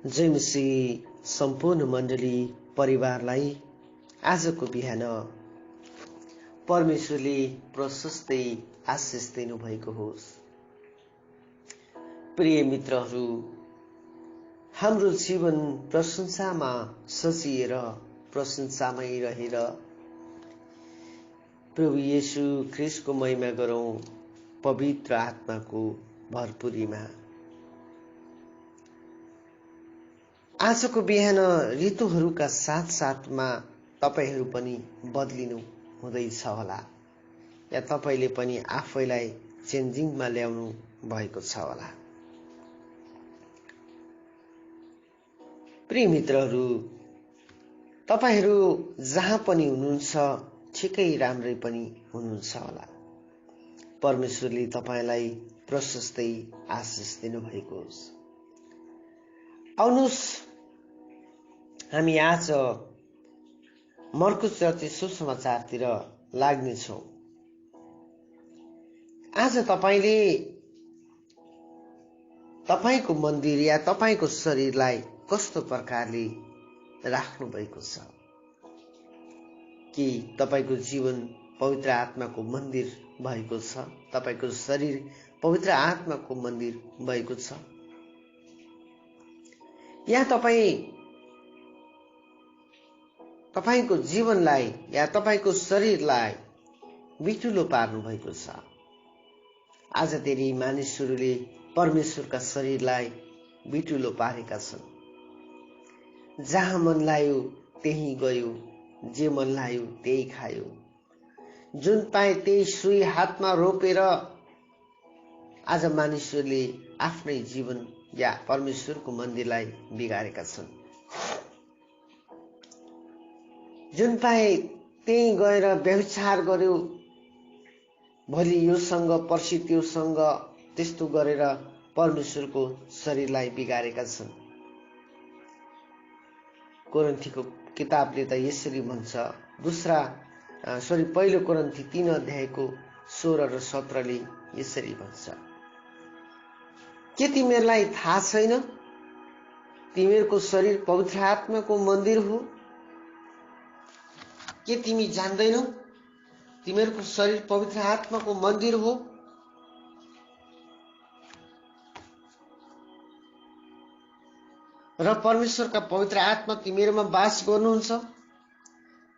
जय मसीह सम्पूर्ण मण्डली परिवारलाई आजको बिहान परमेश्वरले प्रशस्तै आशिष दिनु भएको होस्। प्रिय मित्रहरू, हाम्रो जीवन प्रशंसामा सजिएर प्रशंसामै रहेर प्रभु येशू ख्रीष्टको महिमा गरौं पवित्र आत्माको भरपुरीमा। आजको बिहान ऋतुहरूका साथसाथमा तपाईहरू पनि बदलिनु हुँदैछ होला, या तपाईले पनि आफैलाई चेन्जिङमा ल्याउनु भएको छ होला। प्रिय मित्रहरू, तपाईहरू जहाँ पनि हुनुहुन्छ ठिकै राम्रै पनि हुनुहुन्छ होला। परमेश्वरले तपाईलाई प्रशस्तै आशिष दिनुभएको होस्। आउनुहोस्, हामी आज मर्कुस रचित सुसमाचारतिर लाग्नेछौँ। आज तपाईले तपाईको मन्दिर या तपाईको शरीरलाई कस्तो प्रकारले राख्नु भएको छ? कि तपाईको जीवन पवित्र आत्माको मन्दिर भएको छ? तपाईको शरीर पवित्र आत्माको मन्दिर भएको छ? या तपाईको जीवनलाई या तपाईको शरीरलाई बिटुलो पार्नु भएको छ? आज धेरै मानिसहरूले परमेश्वरका शरीरलाई बिटुलो पारेका छन्। जहाँ मन लाग्यो त्यही गयो, जे मन लाग्यो त्यही खायो, जुन पाए त्यही सुई हातमा रोपेर आज मानिसहरूले आफ्नै जीवन या परमेश्वरको मन्दिरलाई बिगारेका छन्। जुन पाए त्यही गएर व्यभिचार गर्यो, भोलि योसँग पर्सि त्योसँग, त्यस्तो गरेर परमेश्वरको शरीरलाई बिगारेका छन्। कोरिन्थीको किताबले त यसरी भन्छ, पहिलो कोरिन्थी 3 अध्यायको 16 र 17ले यसरी भन्छ, के तिमीहरूलाई थाहा छैन तिमीहरूको शरीर पवित्र आत्माको मन्दिर हो? के तिमी जान्दैनौ तिमीहरूको शरीर पवित्र आत्माको मन्दिर हो? र परमेश्वरका पवित्र आत्मा तिमीहरूमा वास गर्नुहुन्छ।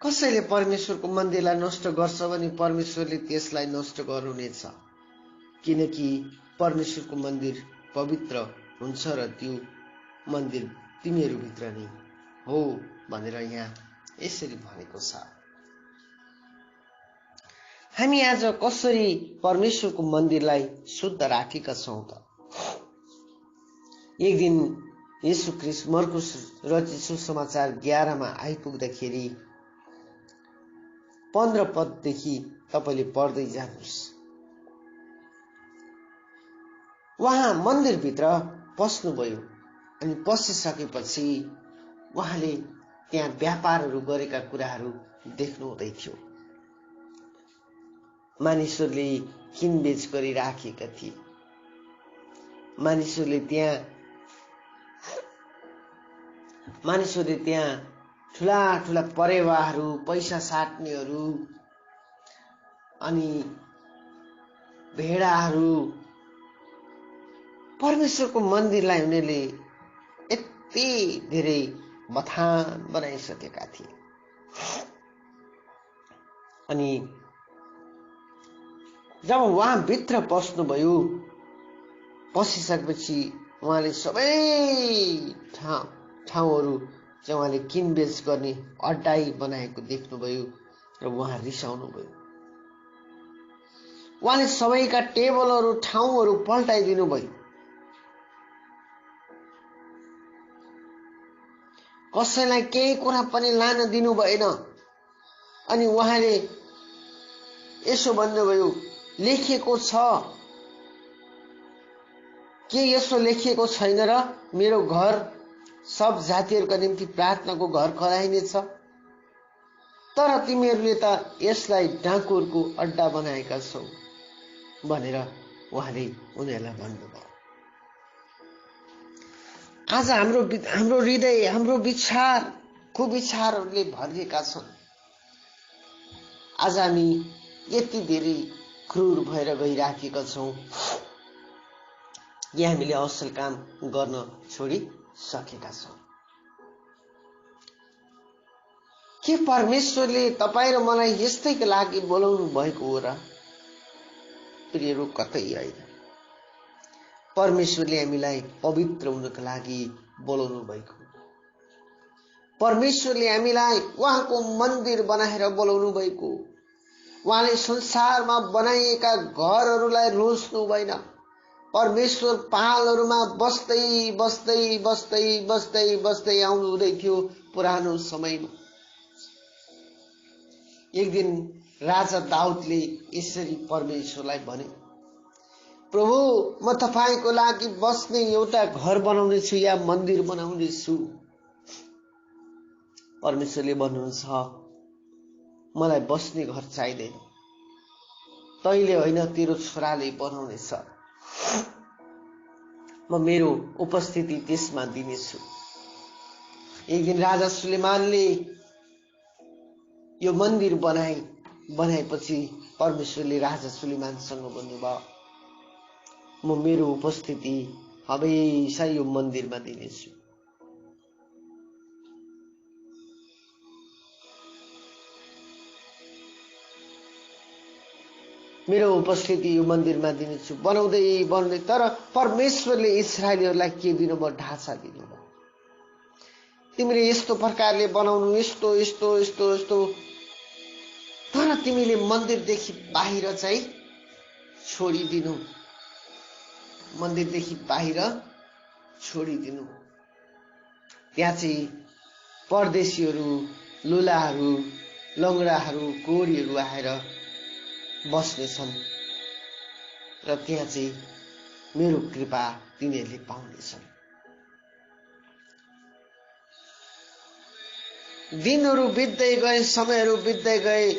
कसैले परमेश्वरको मन्दिरलाई नष्ट गर्छ भने परमेश्वरले त्यसलाई नष्ट गर्नुहुनेछ, किनकि परमेश्वरको मन्दिर पवित्र हुन्छ र त्यो मन्दिर तिमीहरूभित्र नै हो भनेर यहाँ यसरी भनेको छ। हामी आज कसरी परमेश्वरको मन्दिरलाई शुद्ध राखेका छौं त? एक दिन येशू ख्रीष्ट मर्कुस रचित सुसमाचार 11 मा आइपुग्दाखेरि 15 पददेखि तपाईले पढ्दै जानुहोस्। उहाँ मन्दिरभित्र पस्नुभयो अनि पसिसकेपछि उहाँले त्यहाँ व्यापारहरू गरेका कुराहरू देख्नु हुँदै थियो। मानिसहरूले किनबेच गरिराखेका थिए। मानिसहरूले त्यहाँ ठुला ठुला परेवाहरू, पैसा साट्नेहरू अनि भेडाहरू, परमेश्वरको मन्दिरलाई उनीहरूले यति धेरै मथान बनाइसकेका थिए। अनि जब उहाँ भित्र पस्नुभयो, पसिसकेपछि उहाँले सबै ठाउँहरू चाहिँ उहाँले किनबेच गर्ने अड्डाई बनाएको देख्नुभयो र उहाँ रिसाउनुभयो। उहाँले सबैका टेबलहरू, ठाउँहरू पल्टाइदिनु भयो। कसैलाई केही कुरा पनि लान दिनु भएन। अनि उहाँले यसो भन्नुभयो, लेखिएको छ, के यसो लेखिएको छैन र मेरो घर सब जातिहरूका निम्ति प्रार्थनाको घर कराइनेछ? तर तिमीहरूले त यसलाई डाकुहरूको अड्डा बनाएका छौ भनेर उहाँले उनीहरूलाई भन्नुभयो। आज हाम्रो हृदय, हाम्रो विचार, कुविचारहरूले भरिएका छन्। आज हामी यति धेरै क्रूर भएर गइराखेका छौं कि हामीले असल काम गर्न छोडिसकेका छौं। के परमेश्वरले तपाईं र मलाई यस्तैका लागि बोलाउनु भएको हो र? प्रियहरू, कतै होइन। परमेश्वरले हामीलाई पवित्र हुनको लागि बोलाउनु भएको। परमेश्वरले हामीलाई उहाँको मन्दिर बनाएर बोलाउनु भएको। उहाँले संसारमा बनाइएका घरहरूलाई रोज्नु भएन। परमेश्वर पहाडहरूमा बस्दै बस्दै बस्दै बस्दै बस्दै आउनु हुँदै थियो पुरानो समयमा। एक दिन राजा दाउदले यसरी परमेश्वरलाई भने, प्रभु, म तपाईको लागि बस्ने एउटा घर बनाउने छु या मन्दिर बनाउने छु। परमेश्वरले भन्नुहुन्छ, मलाई बस्ने घर चाहिँदैन, तैले होइन तेरो छोराले बनाउनेछ। म मेरो उपस्थिति त्यसमा दिनेछु। एक दिन राजा सुलेमानले यो मन्दिर बनाएपछि परमेश्वरले राजा सुलेमानसँग भन्नुभयो, म मेरो उपस्थिति हमेशा यो मन्दिरमा दिनेछु। मेरो उपस्थिति यो मन्दिरमा दिनेछु। बनाउँदै तर परमेश्वरले इस्राएलीहरूलाई के दिनुभयो? ढाँचा दिनुभयो। तिमीले यस्तो प्रकारले बनाउनु, यस्तो यस्तो यस्तो यस्तो, तर तिमीले मन्दिरदेखि बाहिर चाहिँ छोडिदिनु। मन्दिरदेखि बाहिर छोडिदिनु। त्यहाँ चाहिँ परदेशीहरू, लुलाहरू, लङ्गडाहरू, कोडीहरू आएर बस्नेछन् र त्यहाँ चाहिँ मेरो कृपा तिनीहरूले पाउनेछन्। दिनहरू बित्दै गए, समयहरू बित्दै गए।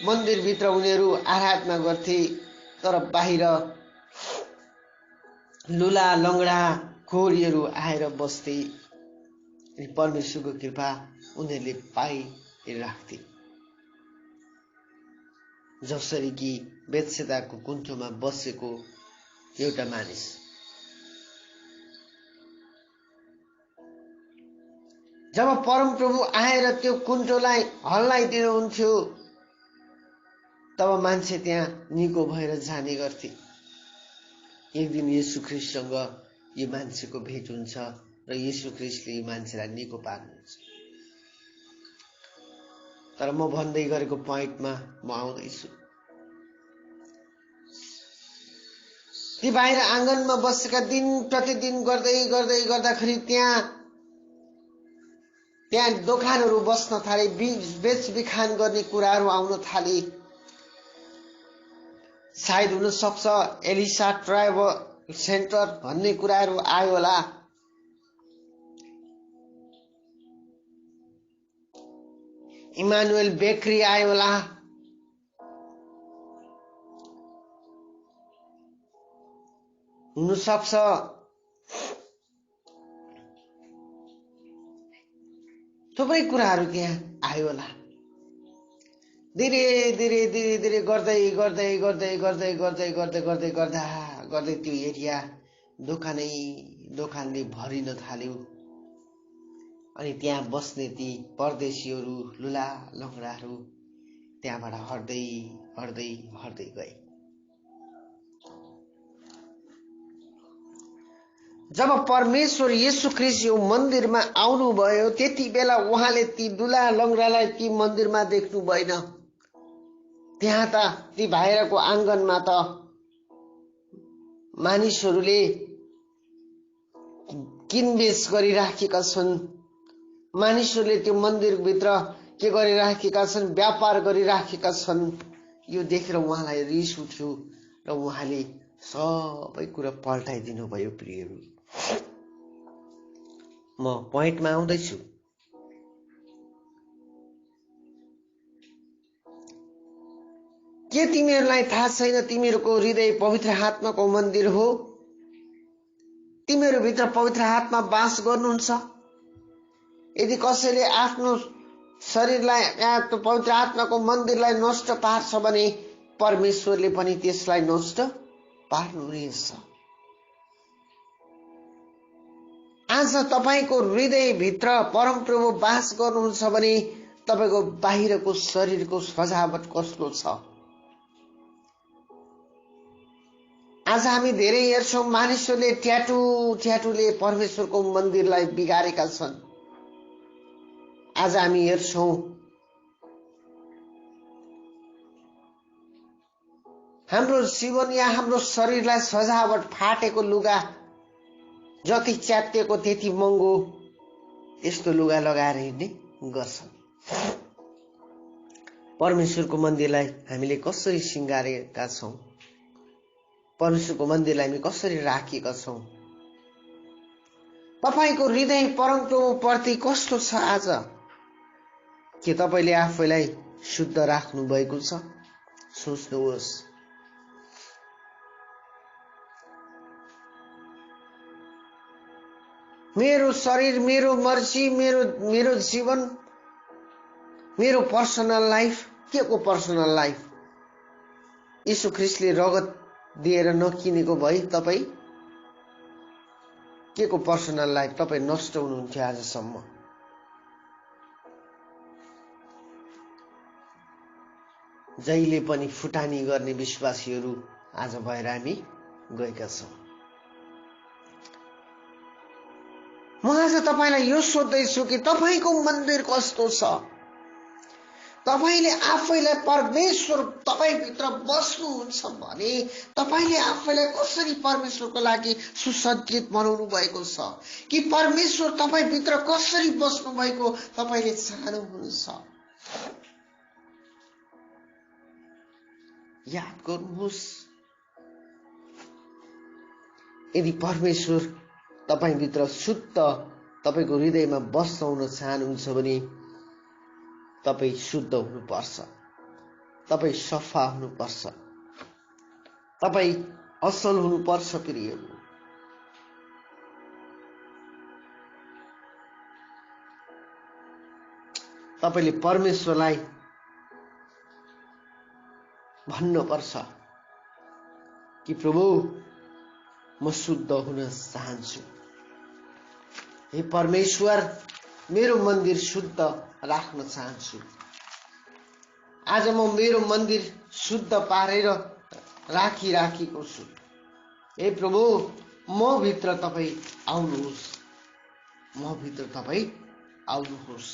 मन्दिरभित्र उनीहरू आराधना गर्थे, तर बाहिर लुला लङ्गडा कोडीहरू आएर बस्थे। परमेश्वरको कृपा उनीहरूले पाइराख्थे। जसरी कि बेत्सेबाको कुण्ठोमा बसेको एउटा मानिस। जब परमप्रभु आएर त्यो कुण्ठोलाई हल्लाइदिनुहुन्थ्यो, तब मान्छे त्यहाँ निको भएर जाने गर्थे। एक दिन येशू ख्रीष्टसँग यो मान्छेको भेट हुन्छ र येशू ख्रीष्टले यो मान्छेलाई निको पार्नुहुन्छ। तर म भन्दै गरेको पोइन्टमा म आउँदैछु। ती बाहिर आँगनमा बसेका दिन प्रतिदिन गर्दाखेरि त्यहाँ दोकानहरू बस्न थाले, बेचबिखान गर्ने कुराहरू आउन थाले। सायद हुन सक्छ एलिसा ट्राभल सेन्टर भन्ने कुराहरू आयो होला। इमानुएल बेकरी आयो होला। हुन सक्छ थुप्रै कुराहरू त्यहाँ आयो होला। धीरे गर्दै त्यो एरिया दोकानले भरिन थाल्यो। अनि त्यहाँ बस्ने ती परदेशीहरू, लुला लङ्गडाहरू त्यहाँबाट हट्दै गए। जब परमेश्वर येशू ख्रीष्ट यो मन्दिरमा आउनुभयो, त्यति बेला उहाँले ती लुला लङ्गडालाई ती मन्दिरमा देख्नु भएन। त्यहाँ त ती बाहिरको आँगनमा त मानिसहरूले किनबेच गरिराखेका छन्। मानिसहरूले त्यो मन्दिरभित्र के गरिराखेका छन्? व्यापार गरिराखेका छन्। यो देखेर उहाँलाई रिस उठ्यो र उहाँले सबै कुरा पल्टाइदिनु भयो। प्रियहरू, म पोइन्टमा आउँदैछु। के तिमीहरूलाई थाहा छैन तिमीहरूको हृदय पवित्र आत्माको मन्दिर हो तिमीहरू भित्र पवित्र आत्मा वास गर्नुहुन्छ। यदि कसैले आफ्नो शरीरलाई पवित्र आत्माको मन्दिरलाई नष्ट पार्छ भने परमेश्वरले पनि त्यसलाई नष्ट पार्नुहुनेछ। आज तपाईको हृदयभित्र परमप्रभु वास गर्नुहुन्छ भने तपाईको बाहिरको शरीरको सजावट कस्तो छ? आज हामी धेरै हेर्छौं मानिसहरूले ट्याटुले परमेश्वरको मन्दिरलाई बिगारेका छन्। आज हामी हेर्छौं हाम्रो जीवन या हाम्रो शरीरलाई सजावट फाटेको लुगा जति च्यातिएको त्यति महँगो यस्तो लुगा लगाएर हिँड्ने गर्छन्। परमेश्वरको मन्दिरलाई हामीले कसरी सिंगारेका छौं? परमेश्वरको मन्दिरलाई हामी कसरी राखेका छौं? तपाईको हृदय परमप्रभु प्रति कस्तो छ आज? के तपाईले आफैलाई शुद्ध राख्नु भएको छ? सोच्नुहोस्। मेरो शरीर, मेरो मर्जी, मेरो जीवन, मेरो पर्सनल लाइफ, के को पर्सनल लाइफ? यीशु ख्रीष्टले रगत दिएर नकिनेको भई तपाई के को पर्सनल लाइफ? तपाई नष्ट हुनुहुन्थ्यो आजसम्म। जहिले पनि फुटानी गर्ने विश्वासीहरू आज भएर हामी गएका छौं। म आज तपाईलाई यो सोध्दैछु कि तपाईको मन्दिर कस्तो छ? तपाईले आफैलाई परमेश्वर तपाईभित्र बस्नुहुन्छ भने तपाईले आफैलाई कसरी परमेश्वरको लागि सुसज्जित बनाउनु भएको छ? कि परमेश्वर तपाईभित्र कसरी बस्नु भएको तपाईले चाहनुहुन्छ? याद गर्नुहोस्। यदि परमेश्वर तपाईभित्र शुद्ध तपाईको हृदयमा बस्न चाहनुहुन्छ भने तपाई शुद्ध हुनुपर्छ। तपाई सफा हुनुपर्छ। तपाई असल हुनुपर्छ। प्रियहरू, तपाईले परमेश्वरलाई भन्नुपर्छ कि प्रभु म शुद्ध हुन चाहन्छु। हे परमेश्वर, मेरो मन्दिर शुद्ध राख्न चाहन्छु। आज म मेरो मन्दिर शुद्ध पारेर राखिराखेको छु। हे प्रभु, म भित्र तपाई आउनुहोस्। म भित्र तपाई आउनुहोस्।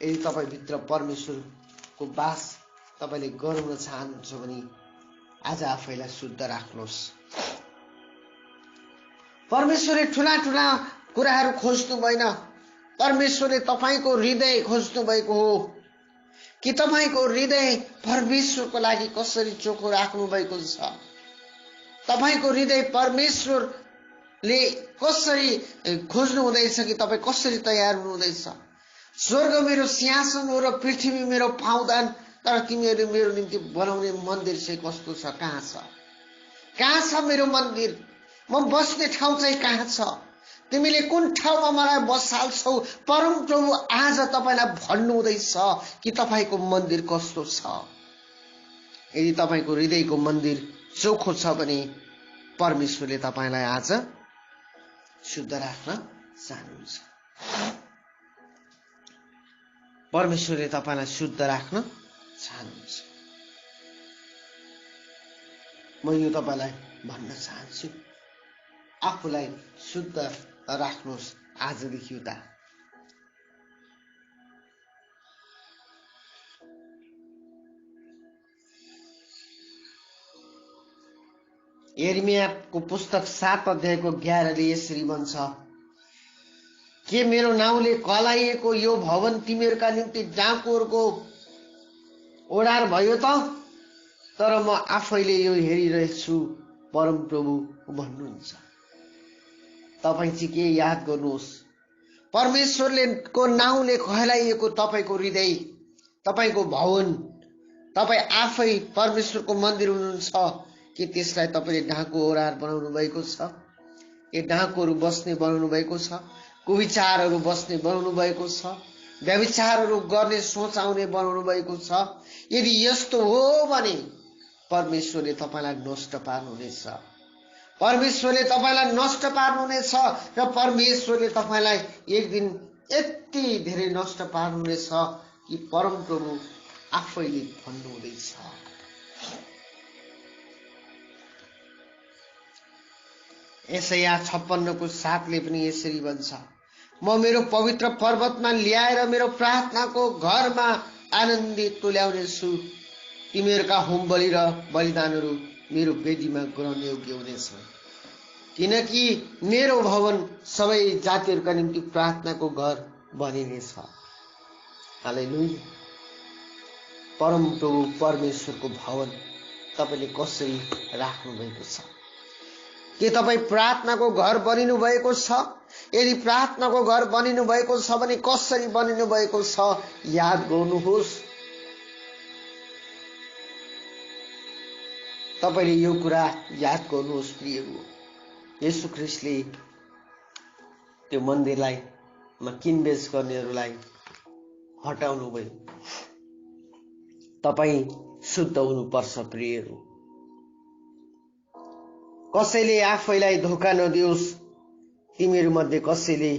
यदि तपाई भित्र परमेश्वरको वास तपाईले गराउन चाहनुहुन्छ भने आज आफैलाई शुद्ध राख्नुहोस्। परमेश्वरले ठूला ठूला कुराहरू खोज्नु भएन। परमेश्वरले तपाईको हृदय खोज्नु भएको हो कि तपाईको हृदय परमेश्वरको लागि कसरी चोखो राख्नु भएको छ। तपाईको हृदय परमेश्वरले कसरी खोज्नु हुँदैछ कि तपाई कसरी तयार हुनु हुँदैछ। स्वर्ग मेरो सिंहासन हो र पृथ्वी मेरो पाउदान, तर तिमीहरूले मेरो निम्ति बनाउने मन्दिर चाहिँ कस्तो छ? कहाँ छ? कहाँ छ मेरो मन्दिर? म बस्ने ठाउँ चाहिँ कहाँ छ? तिमीले कुन ठाउँमा मलाई बसाल्छौ? परम प्रभु आज तपाईलाई भन्नु हुँदैछ कि तपाईको मन्दिर कस्तो छ। यदि तपाईको हृदयको मन्दिर चोखो छ भने परमेश्वरले तपाईलाई आज शुद्ध राख्न चाहनुहुन्छ। परमेश्वरले तपाईलाई शुद्ध राख्न चाहनुहुन्छ। म यो तपाईलाई भन्न चाहन्छु, आफूलाई शुद्ध राख्नुहोस् आजदेखि उता। यिर्मयाहको पुस्तक 7 अध्यायको 11ले यसरी भन्छ, के मेरो नाउँले कलाइएको यो भवन तिमीहरूका निम्ति डाकुहरूको ओडार भयो त? तर म आफैले यो हेरिरहेछु, परम प्रभु भन्नुहुन्छ। तपाई चाहिँ के याद गर्नुहोस्, परमेश्वरले को नाउँले कहलाइएको तपाईको हृदय, तपाईको भवन, तपाई आफै परमेश्वरको मन्दिर हुनुहुन्छ कि त्यसलाई तपाईले ढाको ओडार बनाउनु भएको छ? यो डाकुहरू बस्ने बनाउनु भएको छ, कुविचारहरू बस्ने बनाउनु भएको छ, व्यभिचारहरू गर्ने सोच आउने बनाउनु भएको छ। यदि यस्तो हो भने परमेश्वरले तपाईलाई नष्ट पार्नुहुनेछ। परमेश्वरले तपाईलाई नष्ट पार्नुहुनेछ र परमेश्वरले तपाईलाई एक दिन यति धेरै नष्ट पार्नुहुनेछ कि परमप्रभु आफैले भन्नुहुँदैछ। यशाया 56:7 पनि यसरी भन्छ, म मेरो पवित्र पर्वतमा ल्याएर मेरो प्रार्थनाको घरमा आनन्दित तुल्याउनेछु। तिमीहरूका होम बलि र बलिदानहरू मेरो वेदीमा ग्रहण योग्य हुनेछ, किनकि मेरो भवन सबै जातिहरूका निम्ति प्रार्थनाको घर बनिनेछ। हालेलुया। परमप्रभु परमेश्वरको भवन तपाईले कसरी राख्नु भएको छ? के तपाई प्रार्थनाको घर बनिनु भएको छ? यदि प्रार्थनाको घर बनिनु भएको छ भने कसरी बनिनु भएको छ याद गर्नुहोस्। तपाईले यो कुरा याद गर्नुहोस् प्रियहरू। येशू ख्रीष्टले त्यो मन्दिरलाई किनबेच गर्नेहरूलाई हटाउनु भयो। तपाई शुद्ध हुनुपर्छ प्रियहरू। कसैले आफैलाई धोका नदियोस्। तिमीहरू मध्ये कसैले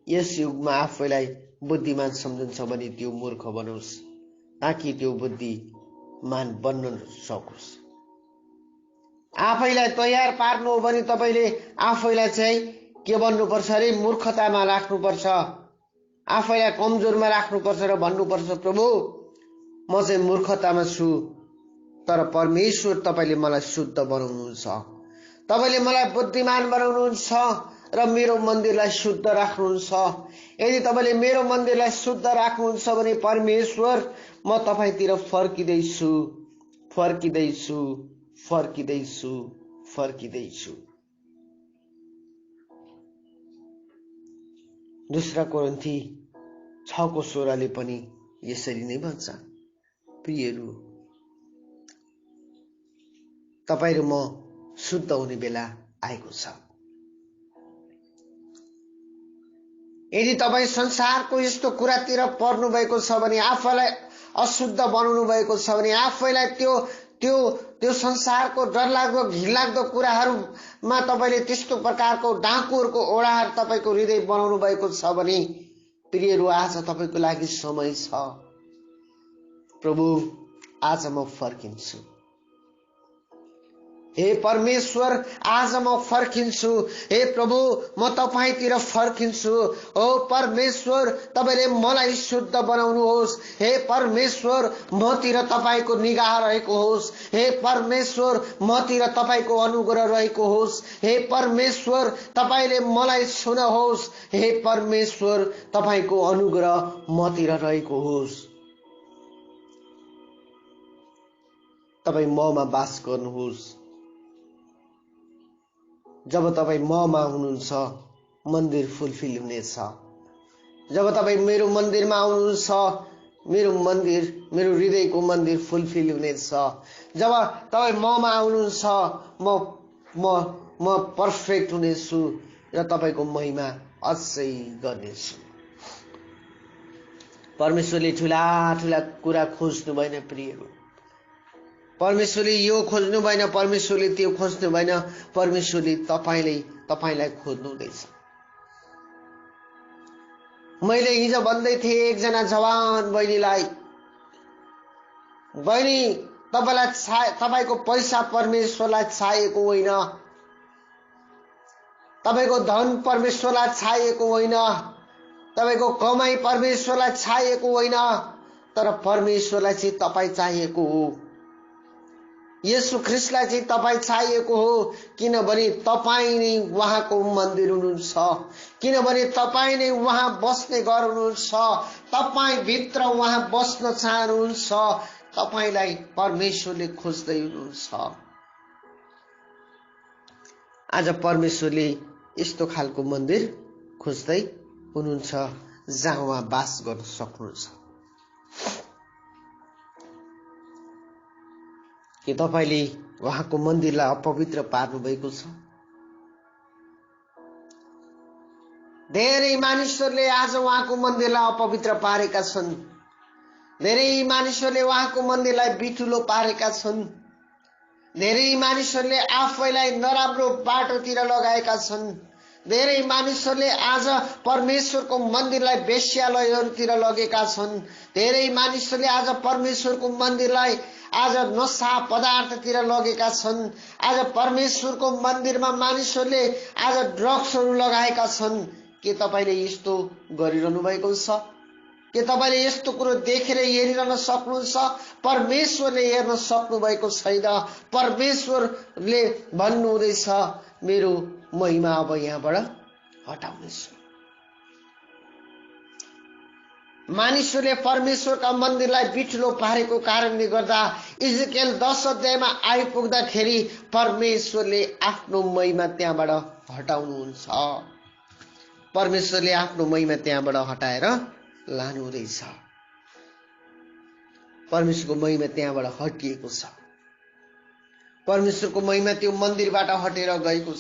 यस युगमा आफैलाई बुद्धिमान सम्झन्छ भने त्यो मूर्ख बनोस्, ताकि त्यो बुद्धिमान बन्न सकोस्। आफैलाई तयार पार्नु हो भने तपाईले आफैलाई चाहिँ के भन्नुपर्छ अरे? मूर्खतामा राख्नुपर्छ। आफैलाई कमजोरमा राख्नुपर्छ र भन्नुपर्छ, प्रभु म चाहिँ मूर्खतामा छु, तर परमेश्वर तपाईले मलाई शुद्ध बनाउनुहुन्छ, तपाईले मलाई बुद्धिमान बनाउनुहुन्छ र मेरो मन्दिरलाई शुद्ध राख्नुहुन्छ। यदि तपाईले मेरो मन्दिरलाई शुद्ध राख्नुहुन्छ भने परमेश्वर म तपाईतिर फर्किदैछु, फर्किदैछु, फर्किदैछु, फर्किदैछु। दूसरा कोरिन्थी 6:16 पनि यसरी नै भन्छ, प्रियहरू तपाई र म शुद्ध हुने बेला आएको छ। यदि तपाई संसारको यस्तो कुरातिर पर्नु भएको छ भने, आफैलाई अशुद्ध बनाउनु भएको छ भने, आफैलाई त्यो त्यो त्यो संसारको डरलाग्दो घिनलाग्दो कुराहरूमा तपाईले त्यस्तो प्रकारको डाकुहरूको ओडार तपाईको हृदय बनाउनु भएको छ भने प्रियहरू आज तपाईको लागि समय छ। प्रभु आज म फर्किन्छु। हे परमेश्वर आज म फर्किन्छु। हे प्रभु म तपाईतिर फर्किन्छु। ओ परमेश्वर तपाईले मलाई शुद्ध बनाउनुहोस्। हे परमेश्वर मतिर तपाईको निगाह रहेको होस्। हे परमेश्वर मतिर तपाईको अनुग्रह रहेको होस्। हे परमेश्वर तपाईले मलाई छुनुहोस्। हे परमेश्वर तपाईको अनुग्रह मतिर रहेको होस्। तपाई ममा वास गर्नुहोस्। जब तपाई ममा हुनुहुन्छ मन्दिर फुलफिल हुनेछ। जब तपाई मेरो मन्दिरमा आउनुहुन्छ मेरो मन्दिर, मेरो हृदयको मन्दिर फुलफिल हुनेछ। जब तपाई ममा आउनुहुन्छ म पर्फेक्ट हुनेछु र तपाईको महिमा अझै गर्नेछु। परमेश्वरले ठुला ठुला कुरा खोज्नु भएन प्रियहरू। परमेश्वरले यो खोज्नु भएन, परमेश्वरले त्यो खोज्नु भएन, परमेश्वरले तपाईलाई खोज्नु हुँदैछ। मैले हिजो भन्दै थिएँ एकजना जवान बहिनीलाई, बहिनी तपाईको पैसा परमेश्वरलाई चाहिएको होइन, तपाईको धन परमेश्वरलाई चाहिएको होइन, तपाईको कमाई परमेश्वरलाई चाहिएको होइन, तर परमेश्वरलाई चाहिँ तपाई चाहिएको हो। येशू ख्रीष्टलाई चाहिँ तपाई चाहिएको हो, किनभने तपाई नै उहाँको मन्दिर हुनुहुन्छ, किनभने तपाई नै उहाँ बस्ने घर हुनुहुन्छ, तपाई भित्र उहाँ बस्न चाहनुहुन्छ, तपाईलाई परमेश्वरले खोज्दै हुनुहुन्छ। आज परमेश्वरले यस्तो खालको मन्दिर खोज्दै हुनुहुन्छ जहाँ उहाँ वास गर्न सक्नुहुन्छ। के तपाईले उहाँको मन्दिरलाई अपवित्र पार्नु भएको छ? धेरै मानिसहरूले आज उहाँको मन्दिरलाई अपवित्र पारेका छन्। धेरै मानिसहरूले उहाँको मन्दिरलाई बिठुलो पारेका छन्। धेरै मानिसहरूले आफैलाई नराम्रो बाटोतिर लगाएका छन्। धेरै मानिसहरूले आज परमेश्वरको मन्दिरलाई वेश्यालयहरूतिर लगेका छन्। धेरै मानिसहरूले आज परमेश्वरको मन्दिरलाई आज नशा पदार्थतिर लगेका छन्। आज परमेश्वरको मन्दिरमा मानिसहरूले आज ड्रग्सहरू लगाएका छन्। के तपाईले यस्तो गरिरहनु भएको छ? के तपाईले यस्तो कुरो देखेर हेरिरहन सक्नुहुन्छ? परमेश्वरले हेर्न सक्नु भएको छैन। परमेश्वरले भन्नुहुँदैछ मेरो महिमा अब यहाँबाट हटाउनेछु। मानिसहरूले परमेश्वरका मन्दिरलाई बिठुलो पारेको कारणले गर्दा इजकेल 10 अध्यायमा आइपुग्दाखेरि परमेश्वरले आफ्नो महिमा त्यहाँबाट हटाउनुहुन्छ। परमेश्वरले आफ्नो महिमा त्यहाँबाट हटाएर लानुहुँदैछ। परमेश्वरको महिमा त्यहाँबाट हटिएको छ। परमेश्वरको महिमा त्यो मन्दिरबाट हटेर गएको छ।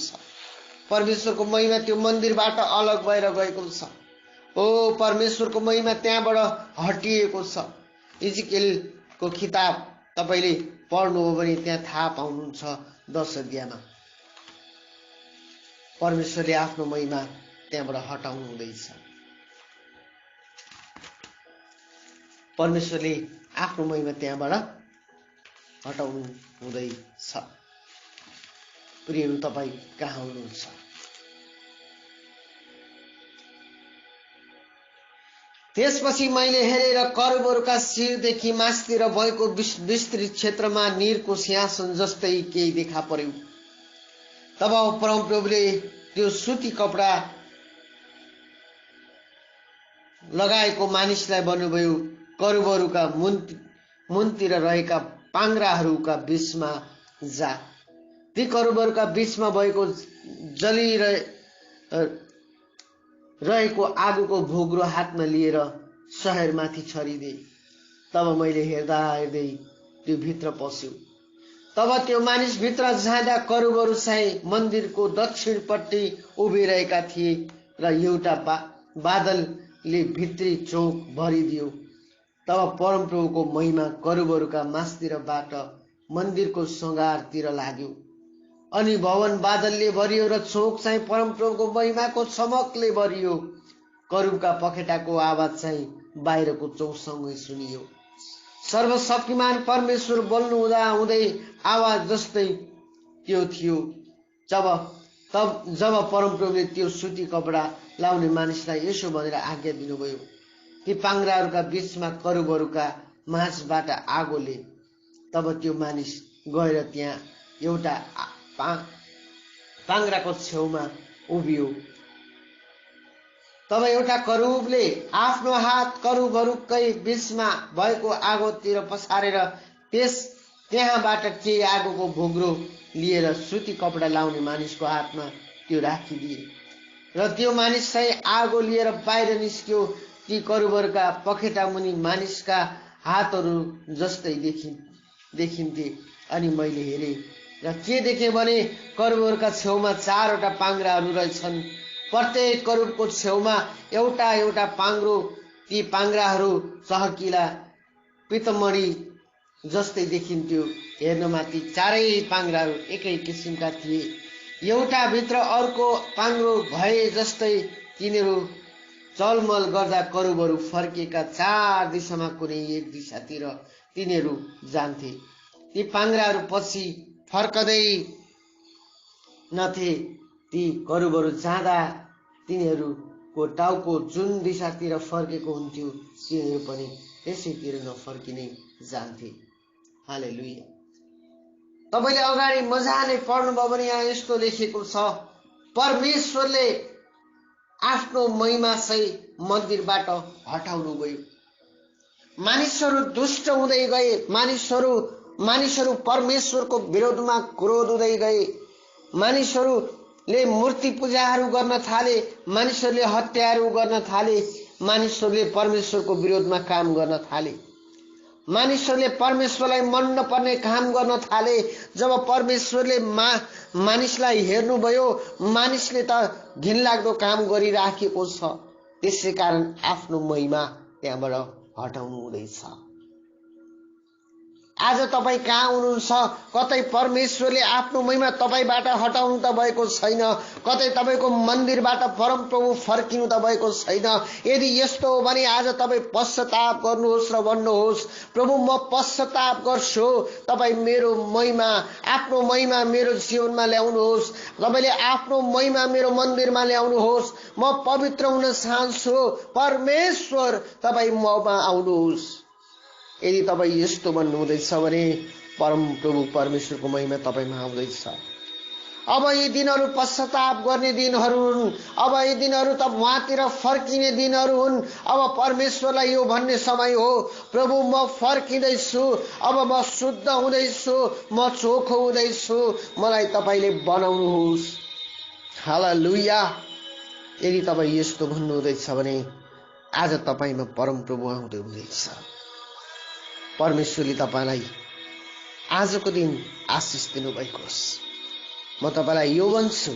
परमेश्वरको महिमा त्यो मन्दिरबाट अलग भएर गएको छ। ओ परमेश्वरको महिमा त्यहाँबाट हटिएको छ। इजकेलको किताब तपाईले पढ्नु हो भने त्यहाँ थाहा पाउनुहुन्छ 10 अध्यायमा परमेश्वरले आफ्नो महिमा त्यहाँबाट हटाउनु हुँदैछ। परमेश्वरले आफ्नो महिमा त्यहाँबाट हटाउनु हुँदैछ। प्रियहरू तपाई कहाँ हुनुहुन्छ? त्यसपछि मैले हेरेर करूबहरूका शिरदेखि मास्तिर भएको विस्तृत क्षेत्रमा नीरको सिंहासन जस्तै केही देखा पर्यो। तब परमप्रभुले त्यो सुती कपडा लगाएको मानिसलाई भन्नुभयो, करूबहरूका मुनतिर रहेका पाङ्ग्राहरूका बीचमा जा। ती करूबहरूका बीचमा भएको जलिरहेको आगोको भोग्रो हातमा लिएर शहरमाथि छरिदे। तब मैले हेर्दा हेर्दै त्यो भित्र पस्यो। तब त्यो मानिस भित्र जाँदा करूबहरू चाहिँ मन्दिरको दक्षिणपट्टि उभिरहेका थिए र एउटा बादलले भित्री चौक भरिदियो। तब परमप्रभुको महिमा करूबहरूका मास्तिरबाट मन्दिरको सङ्घारतिर लाग्यो। अनि भवन बादलले भरियो र चौक चाहिँ परमप्रभुको महिमाको चमकले भरियो। करूबका पखेटाको आवाज चाहिँ बाहिरको चौकसँगै सुनियो। सर्वशक्तिमान परमेश्वर बोल्नु हुँदै आवाज जस्तै त्यो थियो। जब परमप्रभुले त्यो सुती कपडा लाउने मानिसलाई यसो भनेर आज्ञा दिनुभयो, ती पाङ्ग्राहरूका बीचमा करूबहरूका माझबाट आगोले। तब त्यो मानिस गएर त्यहाँ एउटा पाङ्ग्राको छेउमा उभियो। तब एउटा करूबले आफ्नो हात करूबहरूकै बीचमा भएको आगोतिर पसारेर त्यहाँबाट केही आगोको भोग्रो लिएर सुती कपडा लाउने मानिसको हातमा त्यो राखिदिए र त्यो मानिस चाहिँ आगो लिएर बाहिर निस्क्यो। ती करूबहरूका पखेटा मुनि मानिसका हातहरू जस्तै देखिन्थे। अनि मैले हेरेँ र के देखेँ भने करूबहरूका छेउमा 4वटा पाङ्ग्राहरू रहेछन्। प्रत्येक करूबको छेउमा एउटा एउटा पाङ्ग्रो। ती पाङ्ग्राहरू चहकिला पीतमणि जस्तै देखिन्थ्यो। हेर्नमा ती 4 पाङ्ग्राहरू एकै किसिमका थिए। एउटा भित्र अर्को पाङ्ग्रो भए जस्तै तिनीहरू चलमल गर्दा करूबहरू फर्केका 4 दिशामा कुनै एक दिशातिर तिनीहरू जान्थे। ती पाङ्ग्राहरू पछि फर्कदै नथे। ती करूबहरू जाँदा तिनीहरूको टाउको जुन दिशातिर फर्केको हुन्थ्यो तिनीहरू पनि त्यसैतिर नफर्किने जान्थे। हालेलुया। तपाईले अगाडि मजाले पढ्नुभयो भने यहाँ यस्तो लेखेको छ, परमेश्वरले आफ्नो महिमा चाहिँ मन्दिरबाट हटाउनु भयो। मानिसहरू दुष्ट हुँदै गए। मानिसहरू परमेश्वरको विरोधमा क्रोध हुँदै गए। मानिसहरूले मूर्ति पूजाहरू गर्न थाले। मानिसहरूले हत्याहरू गर्न थाले। मानिसहरूले परमेश्वरको विरोधमा काम गर्न थाले। मानिसहरूले परमेश्वरलाई मन नपर्ने काम गर्न थाले। जब परमेश्वरले मानिसलाई हेर्नुभयो, मानिसले त घिनलाग्दो काम गरिराखेको छ, त्यसै कारण आफ्नो महिमा त्यहाँबाट हटाउनु हुँदैछ। आज तपाईँ कहाँ हुनुहुन्छ? कतै परमेश्वरले आफ्नो महिमा तपाईबाट हटाउनु त भएको छैन, कतै तपाईको मन्दिरबाट परमप्रभु फर्किनु त भएको छैन। यदि यस्तो हो भने आज तपाईँ पश्चाताप गर्नुहोस् र भन्नुहोस्, प्रभु म पश्चाताप गर्छु, तपाईँ मेरो महिमा, आफ्नो महिमा मेरो जीवनमा ल्याउनुहोस्, तपाईले आफ्नो महिमा मेरो मन्दिरमा ल्याउनुहोस्, म पवित्र हुन चाहन्छु, परमेश्वर तपाईँ ममा आउनुहोस्। यदि तपाईँ यस्तो भन्नुहुँदैछ भने परम प्रभु परमेश्वरको महिमा तपाईमा आउँदैछ। अब यी दिनहरू पश्चाताप गर्ने दिनहरू हुन्। अब यी दिनहरू त उहाँतिर फर्किने दिनहरू हुन्। अब परमेश्वरलाई यो भन्ने समय हो, प्रभु म फर्किँदैछु, अब म शुद्ध हुँदैछु, म चोखो हुँदैछु, मलाई तपाईले बनाउनुहोस्। हालेलुया। यदि तपाईँ यस्तो भन्नुहुँदैछ भने आज तपाईमा परम प्रभु आउँदै हुँदैछ। परमेश्वरले तपाईलाई आजको दिन आशिष दिनुभएको होस्। म तपाईलाई यो भन्छु,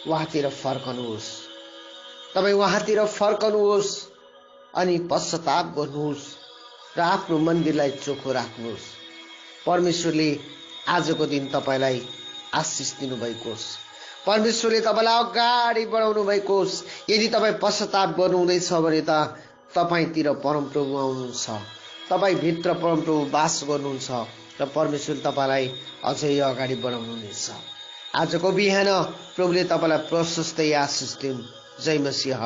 उहाँतिर फर्कनुहोस्, तपाईँ उहाँतिर फर्कनुहोस् अनि पश्चाताप गर्नुहोस् र आफ्नो मन्दिरलाई चोखो राख्नुहोस्। परमेश्वरले आजको दिन तपाईलाई आशिष दिनुभएको होस्। परमेश्वरले तपाईलाई अगाडि बढाउनु भएको होस्। यदि तपाईँ पश्चाताप गर्नुहुँदैछ भने त तपाईँतिर परमप्रभु आउनुहुन्छ, तपाईँ भित्र परमप्रभु वास गर्नुहुन्छ र परमेश्वरले तपाईलाई अझै अगाडि बढाउनुहुनेछ। आजको बिहान प्रभुले तपाईलाई प्रशस्तै आशिष दिउन्। जय मसीह।